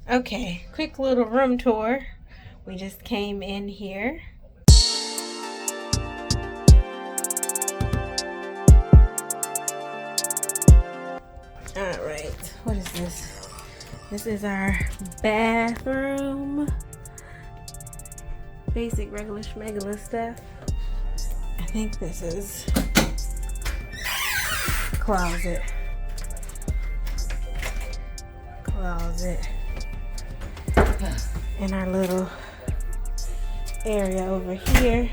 Okay, quick little room tour. We just came in here. Alright, what is this? This is our bathroom. Basic regular schmegula stuff. I think this is closet. And our little area over here.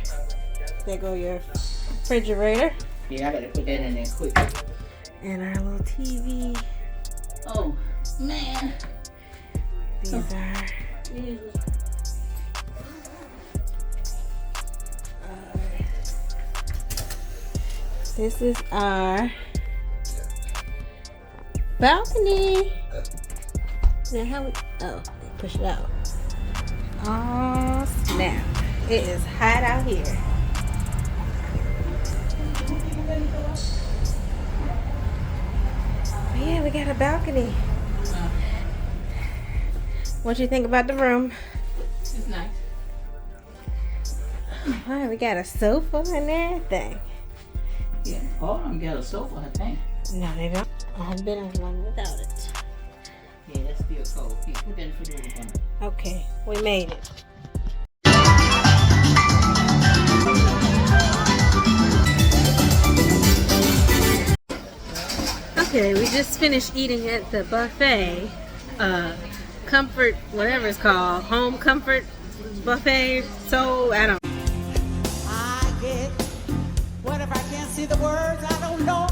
There go your refrigerator. Yeah, I gotta put that in there quick. And our little TV. Oh man. These are this is our balcony. Now how we push it out. Oh snap. It is hot out here. But yeah, we got a balcony. What you think about the room? It's nice. Alright, we got a sofa and everything. Yeah, all of them got a sofa, I think. No, they don't. I've been on one without it. Yeah, that's still cold. Here, put that in the refrigerator for me. Okay, we made it. Okay, we just finished eating at the buffet. Comfort, whatever it's called. Home comfort buffet. So, I don't know. I get what if I can't see the words? I don't know.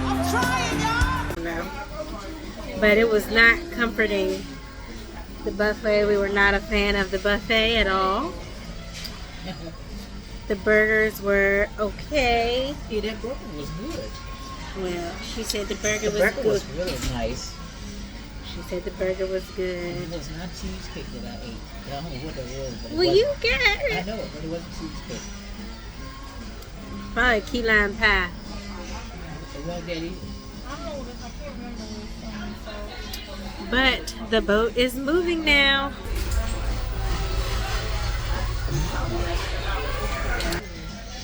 I'm trying, y'all. No. But it was not comforting. The buffet, we were not a fan of the buffet at all. The burgers were okay. Yeah, that burger was good. Well, she said the burger The was burger good. was really nice. She said the burger was It good. was not cheesecake that I ate. I don't know what that was. But Well, you got I it. know it, but it wasn't cheesecake. Probably key lime pie. It wasn't that either. But the boat is moving now.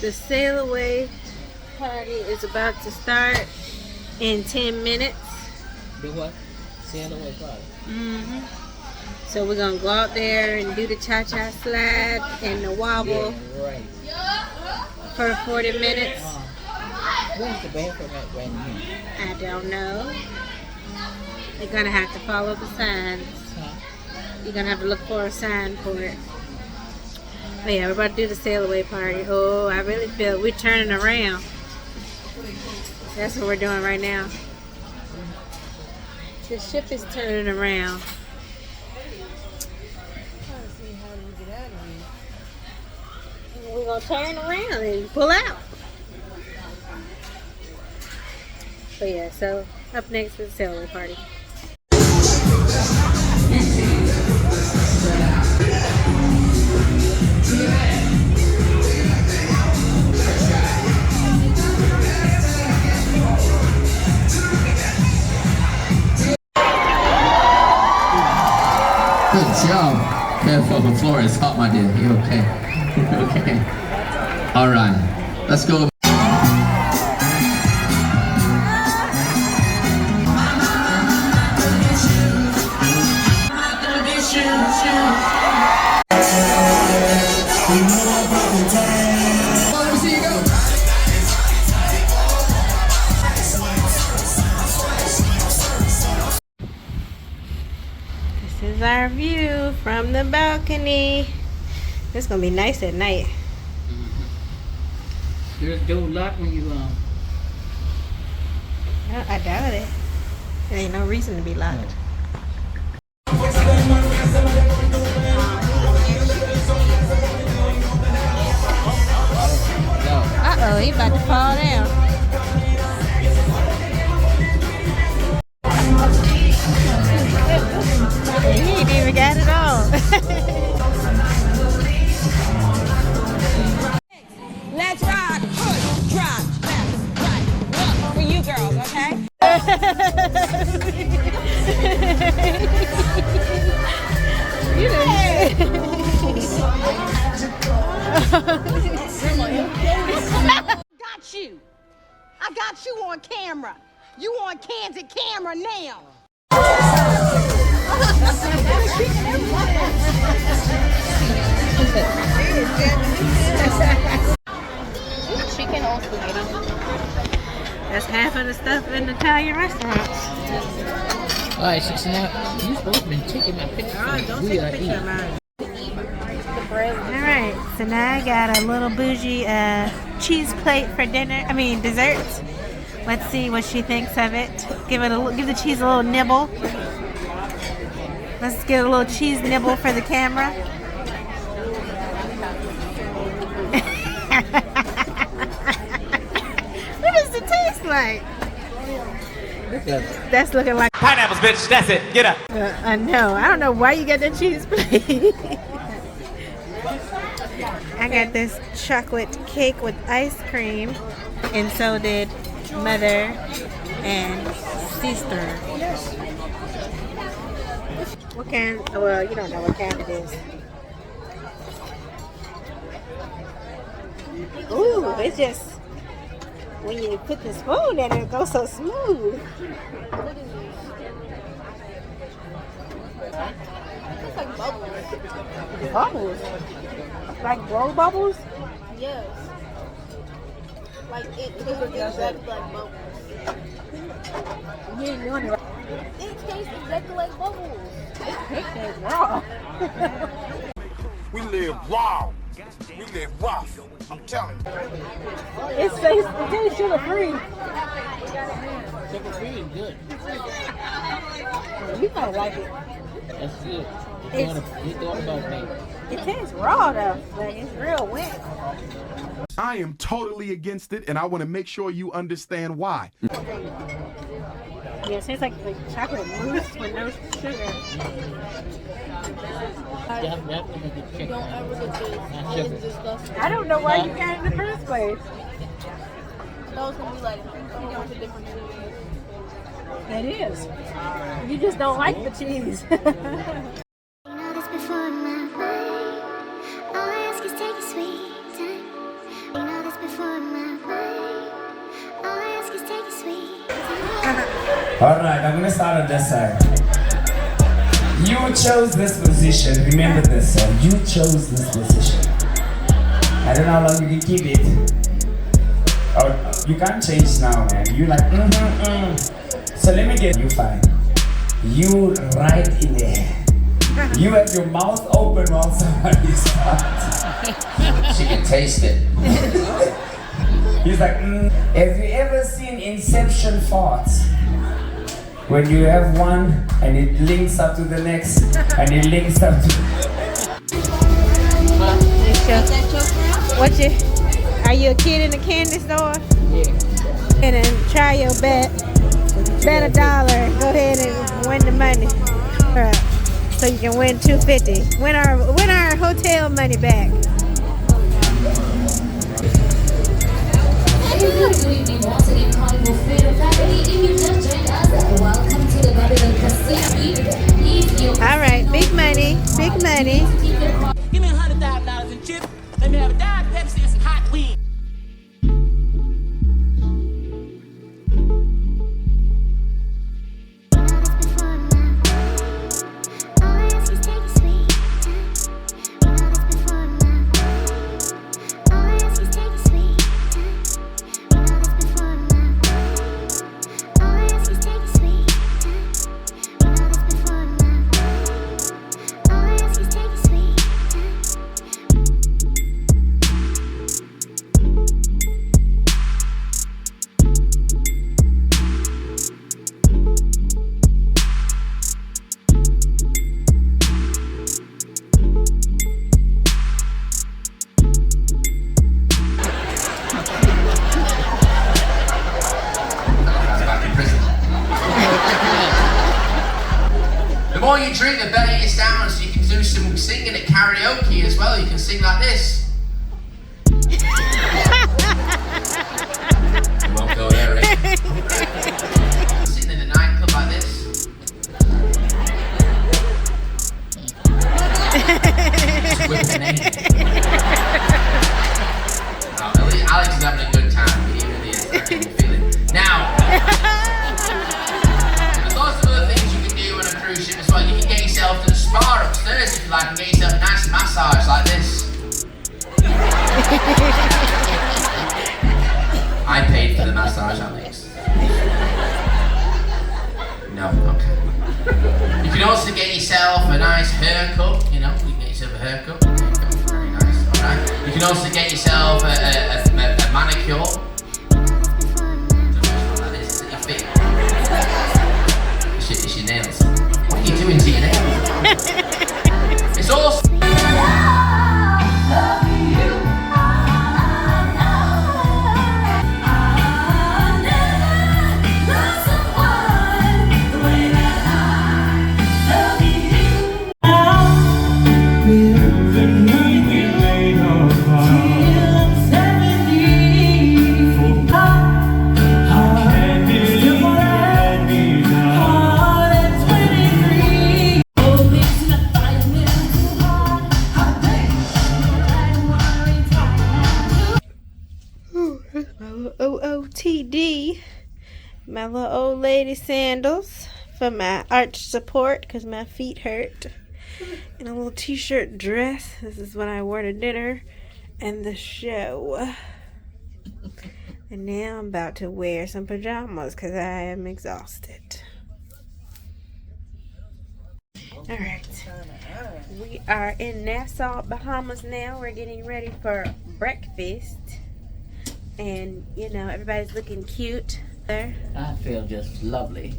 The sail away party is about to start in 10 minutes. The what? Sail away party. So we're gonna go out there and do the cha-cha slide and the wobble Yeah, right. for 40 minutes. Where's the bathroom at right here? I don't know. You're gonna have to follow the signs. Huh? You're gonna have to look for a sign for it. But yeah, we're about to do the sail away party. Oh, I really feel we're turning around. That's what we're doing right now. The ship is turning around. We're gonna turn around and pull out. But yeah, so up next is the sail away party. Good job. Careful, the floor is hot, my dear. You okay? Okay. All right. Let's go. This is our view from the balcony. It's gonna be nice at night. There's a door locked when you I doubt it. There ain't no reason to be locked. Uh-oh, he about to fall down. He ain't even got it all. Let's ride. Push, drop, left, right, look for you girls, okay? Got you. I got you on camera. You on candid camera now. Chicken on spaghetti. That's half of the stuff in Italian restaurants. Alright, so now you're supposed to be taking my picture. Don't take a picture of mine. Alright, so now I got a little bougie cheese plate for dinner. I mean desserts. Let's see what she thinks of it. Give the cheese a little nibble. Let's get a little cheese nibble for the camera. What does it taste like? That's looking like pineapples, bitch. That's it. Get up. I know. I don't know why you got that cheese plate. I got this chocolate cake with ice cream, and so did Mother and sister. What kind? Well, you don't know what kind it is. Ooh, it's just when you put the spoon in it, it goes so smooth. It's like bubbles. Bubbles? Like blow bubbles? Yes. Like it tastes exactly like bubbles. You ain't doing it right. It tastes exactly like bubbles. It tastes raw. We live raw. We live rough. I'm telling you. It tastes sugar free. Sugar free is good. You might like it. That's good. You thought about me. It tastes raw though. Like it's real wet. I am totally against it, and I want to make sure you understand why. Yeah, it tastes like chocolate mousse with no sugar. Don't ever get this. It's disgusting. I don't know why you got it in the first place. I thought it was gonna be like a bunch of different cheese. It is. You just don't like the cheese. Alright, I'm gonna start on this side. You chose this position. Remember this, sir. You chose this position. I don't know how long you can keep it. Oh, you can't change now, man. You like, So let me get you fine. You right in there. You have your mouth open while somebody starts. She can taste it. He's like, Have you ever seen Inception thoughts? When you have one and it links up to the next and it links up to What you? Are you a kid in the candy store? Yeah. And then try your bet. Bet $1. Go ahead and win the money. So you can win $250. Win our hotel money back. Good evening once again, Carnival Freedom Family. If you just joined us, welcome to the Babylon Casino. All right, big money, big money. Give me $100,000 in chips. Let me have a Diet Pepsi and some hot wings. The more you drink, the better you sound, so you can do some singing at karaoke as well. You can sing like this. You won't go there, Rick. Sitting in the nightclub like this. At least Alex is having a good time. He really is. I can feel it. Now, there's lots of other things you can do on a cruise ship as well. You can get yourself to the spa upstairs if you like, and get yourself a nice massage like this. I paid for the massage, Alex. No, okay. You can also get yourself a nice haircut, you know, you can get yourself a haircut. Very nice, alright. You can also get yourself a manicure. That is your feet. It's your nails. What are you doing to your nails? It's also... OOTD, my little old lady sandals for my arch support because my feet hurt, and a little t-shirt dress. This is what I wore to dinner and the show. And now I'm about to wear some pajamas because I am exhausted. Alright, we are in Nassau, Bahamas now. We're getting ready for breakfast. And, you know, everybody's looking cute there. I feel just lovely.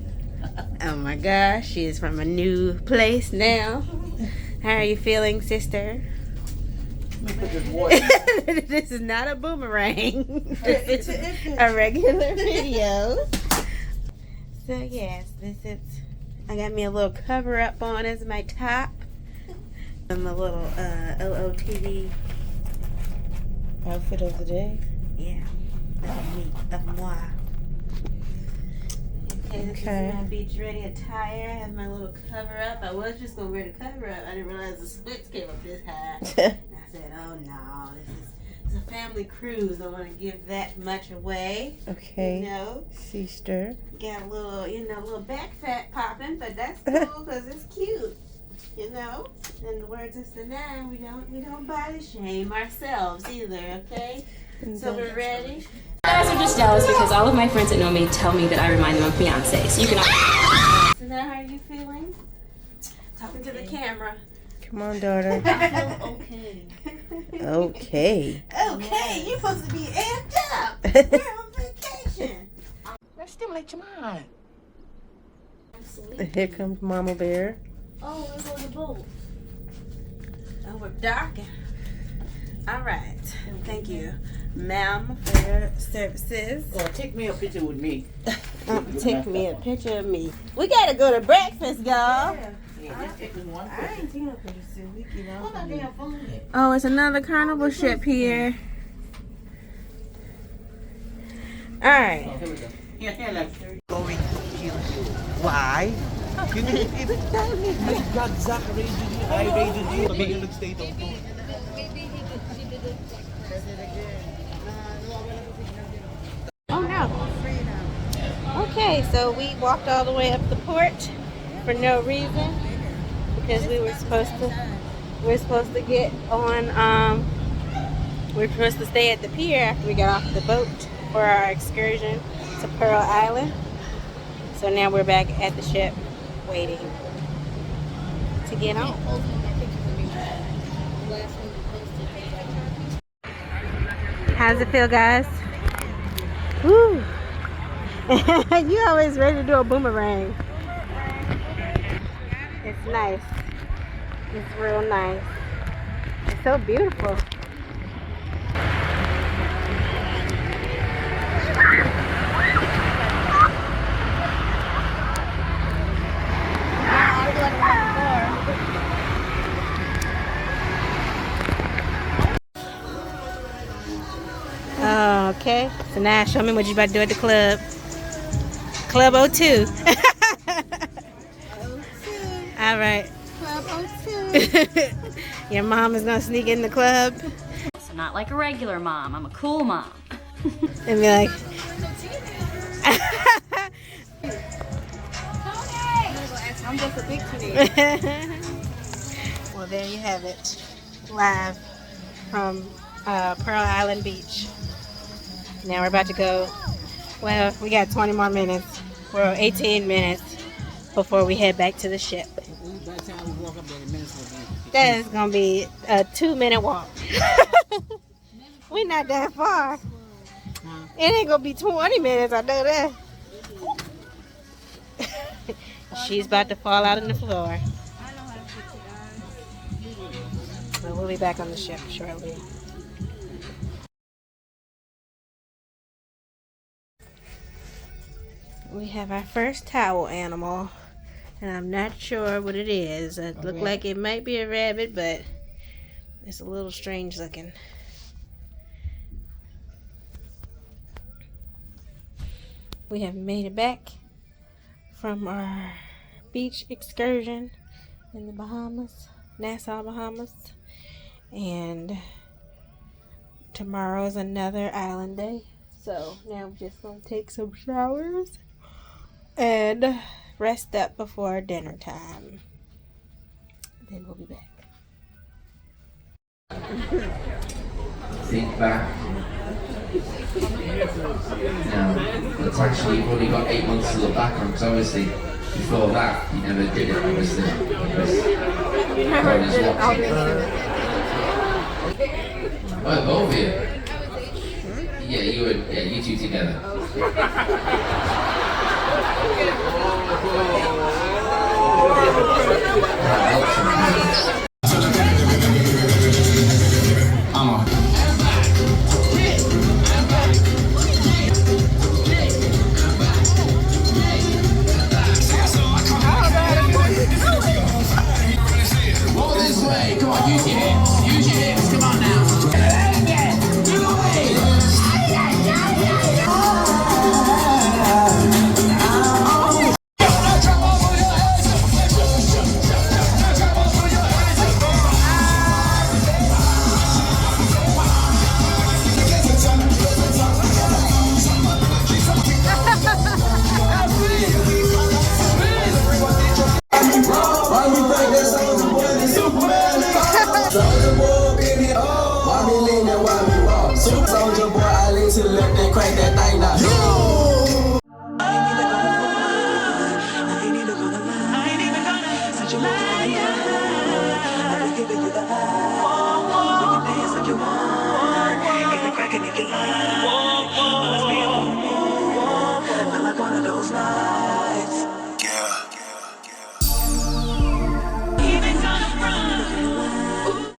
Oh my gosh, she is from a new place now. How are you feeling, sister? This is not a boomerang. This is a regular video. So yes, this is, I got me a little cover up on as my top. And a little OOTD outfit of the day. Yeah, of me, of moi. Okay, this is my beach ready attire. I have my little cover up. I was just gonna wear the cover up. I didn't realize the splits came up this high. And I said, oh no, this is a family cruise. I don't want to give that much away. Okay. You know, Sister. got a little, you know, a little back fat popping, but that's cool because it's cute. You know, in the words of Sanaa, we don't body shame ourselves either. Okay. So we're ready. You guys are just jealous because all of my friends that know me tell me that I remind them of Beyonce. So you can. So now, how are you feeling? Talking to the camera. Come on, daughter. I feel okay. Okay. Okay, you're supposed to be amped up. We're on vacation. Let's stimulate your mind. Here comes Mama Bear. Oh, we're on the boat. Oh, we're docking. All right. Thank you, ma'am, for your services. Oh, take me a picture with me. Take me a picture of me. We gotta go to breakfast, y'all. Yeah, just take this one I picture. ain't seen no pictures since we get off. Hold on, damn phone. Oh, it's another Carnival ship here. All right. Oh, here we go. Here, like. Going to kill you. Why? You didn't even tell me. My God, Zach raided you. I raided you. Magalog state of Lord. Oh no. Okay, so we walked all the way up the port for no reason because we were supposed to get on we were supposed to stay at the pier after we got off the boat for our excursion to Pearl Island. So now we're back at the ship waiting to get on. How's it feel, guys? Woo! You always ready to do a boomerang. It's nice. It's real nice. It's so beautiful. Oh, okay. So now show me what you about to do at the club. Club 02. All right. Club 02. Your mom is gonna sneak in the club So not like a regular mom. I'm a cool mom. and be like, I'm just a big teenager. well, there you have it, live from Pearl Island Beach. Now we're about to go. Well, we got 20 more minutes. Well, 18 minutes before we head back to the ship. By the time we walk up there, the minutes will be. That is gonna be a 2-minute walk. We're not that far. It ain't gonna be 20 minutes, I know that. She's about to fall out on the floor. But we'll be back on the ship shortly. We have our first towel animal, and I'm not sure what it is. It looks like it might be a rabbit, but it's a little strange looking. We have made it back from our beach excursion in the Bahamas, Nassau Bahamas, and tomorrow is another island day. So now we're just gonna take some showers and rest up before dinner time. Then we'll be back. Think back. Now, it's actually, you've only got 8 months to look back on, because obviously before that you never did it, obviously, because God is watching. Oh, both of you? Yeah, you two together. Like